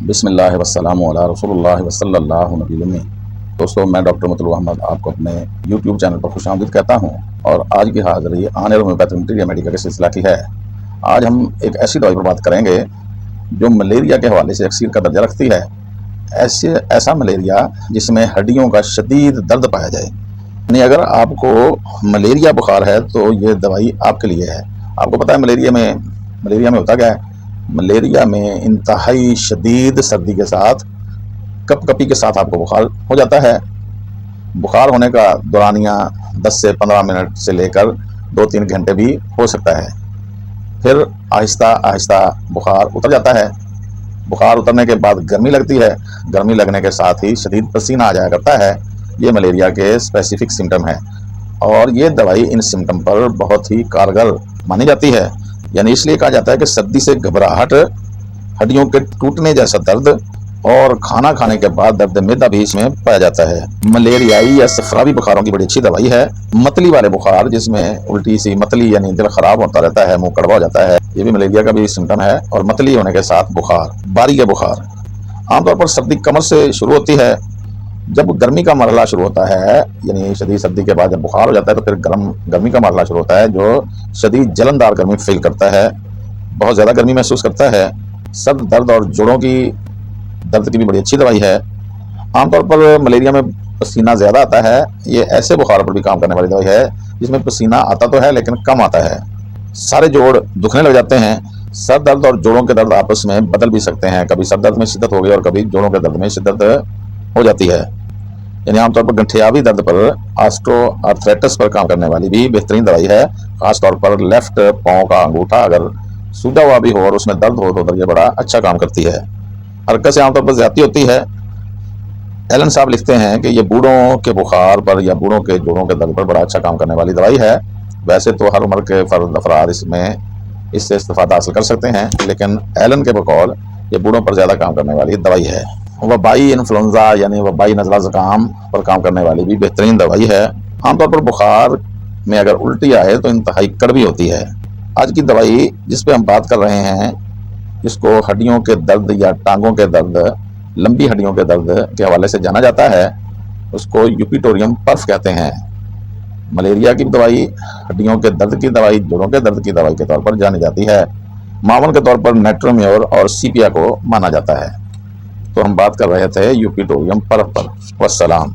بسم اللہ والسلام علی رسول اللہ صلی اللہ علیہ وسلم۔ دوستو، میں ڈاکٹر مطلوب احمد آپ کو اپنے یوٹیوب چینل پر خوش آمدید کہتا ہوں، اور آج کی حاضری آنر ہومیوپیتھی مٹیریل میڈیکل کے سلسلہ کی ہے۔ آج ہم ایک ایسی دوائی پر بات کریں گے جو ملیریا کے حوالے سے اکسیر کا درجہ رکھتی ہے۔ ایسا ملیریا جس میں ہڈیوں کا شدید درد پایا جائے، یعنی اگر آپ کو ملیریا بخار ہے تو یہ دوائی آپ کے لیے ہے۔ آپ کو پتہ ہے ملیریا میں ہوتا کیا ہے؟ ملیریا میں انتہائی شدید سردی کے ساتھ کپ کپی کے ساتھ آپ کو بخار ہو جاتا ہے۔ بخار ہونے کا دورانیہ 10 سے 15 منٹ سے لے کر 2-3 گھنٹے بھی ہو سکتا ہے۔ پھر آہستہ آہستہ بخار اتر جاتا ہے۔ بخار اترنے کے بعد گرمی لگتی ہے، گرمی لگنے کے ساتھ ہی شدید پسینہ آ جایا کرتا ہے۔ یہ ملیریا کے اسپیسیفک سمٹم ہیں، اور یہ دوائی ان سمٹم پر بہت ہی کارگر مانی جاتی ہے۔ یعنی اس لیے کہا جاتا ہے کہ سردی سے گھبراہٹ، ہڈیوں کے ٹوٹنے جیسا درد اور کھانا کھانے کے بعد درد معدہ بھی اس میں پایا جاتا ہے۔ ملیریائی یا صفراوی بخاروں کی بڑی اچھی دوائی ہے۔ متلی والے بخار جس میں الٹی سی متلی یعنی دل خراب ہوتا رہتا ہے، منہ کڑوا ہو جاتا ہے، یہ بھی ملیریا کا بھی سمٹم ہے۔ اور متلی ہونے کے ساتھ بخار، باری کے بخار عام طور پر سردی کمر سے شروع ہوتی ہے۔ جب گرمی کا مرحلہ شروع ہوتا ہے، یعنی شدید سردی کے بعد جب بخار ہو جاتا ہے تو پھر گرمی کا مرحلہ شروع ہوتا ہے، جو شدید جلندار گرمی فیل کرتا ہے، بہت زیادہ گرمی محسوس کرتا ہے۔ سر درد اور جوڑوں کی درد کی بھی بڑی اچھی دوائی ہے۔ عام طور پر ملیریا میں پسینہ زیادہ آتا ہے۔ یہ ایسے بخار پر بھی کام کرنے والی دوائی ہے جس میں پسینہ آتا تو ہے لیکن کم آتا ہے۔ سارے جوڑ دکھنے لگ جاتے ہیں۔ سر درد اور جوڑوں کے درد آپس میں بدل بھی سکتے ہیں، کبھی سر درد میں شدت ہوگی اور کبھی جوڑوں کے درد میں شدت ہو جاتی ہے۔ یعنی عام طور پر گٹھیاوی درد پر، آسٹو آرتھرائٹس پر کام کرنے والی بھی بہترین دوائی ہے۔ خاص طور پر لیفٹ پاؤں کا انگوٹھا اگر سوجا ہوا بھی ہو اور اس میں درد ہو تو یہ بڑا اچھا کام کرتی ہے۔ حرکت سے عام طور پر زیادتی ہوتی ہے۔ ایلن صاحب لکھتے ہیں کہ یہ بوڑھوں کے بخار پر یا بوڑھوں کے جوڑوں کے درد پر بڑا اچھا کام کرنے والی دوائی ہے۔ ویسے تو ہر عمر کے افراد اس سے استفادہ حاصل کر سکتے ہیں، لیکن ایلن کے بقول یہ بوڑھوں پر زیادہ کام کرنے والی دوائی ہے۔ وبائی انفلوئنزا یعنی وبائی نزلہ زکام پر کام کرنے والی بھی بہترین دوائی ہے۔ عام طور پر بخار میں اگر الٹی آئے تو انتہائی کڑوی ہوتی ہے۔ آج کی دوائی جس پہ ہم بات کر رہے ہیں، جس کو ہڈیوں کے درد یا ٹانگوں کے درد، لمبی ہڈیوں کے درد کے حوالے سے جانا جاتا ہے، اس کو یوپیٹوریم پرف کہتے ہیں۔ ملیریا کی دوائی، ہڈیوں کے درد کی دوائی، جوڑوں کے درد کی دوائی کے طور پر جانی جاتی ہے۔ معاون کے طور پر نیٹرومیور اور سیپیا کو مانا جاتا ہے۔ تو ہم بات کر رہے تھے یوپیٹوریم پرف پر۔ والسلام۔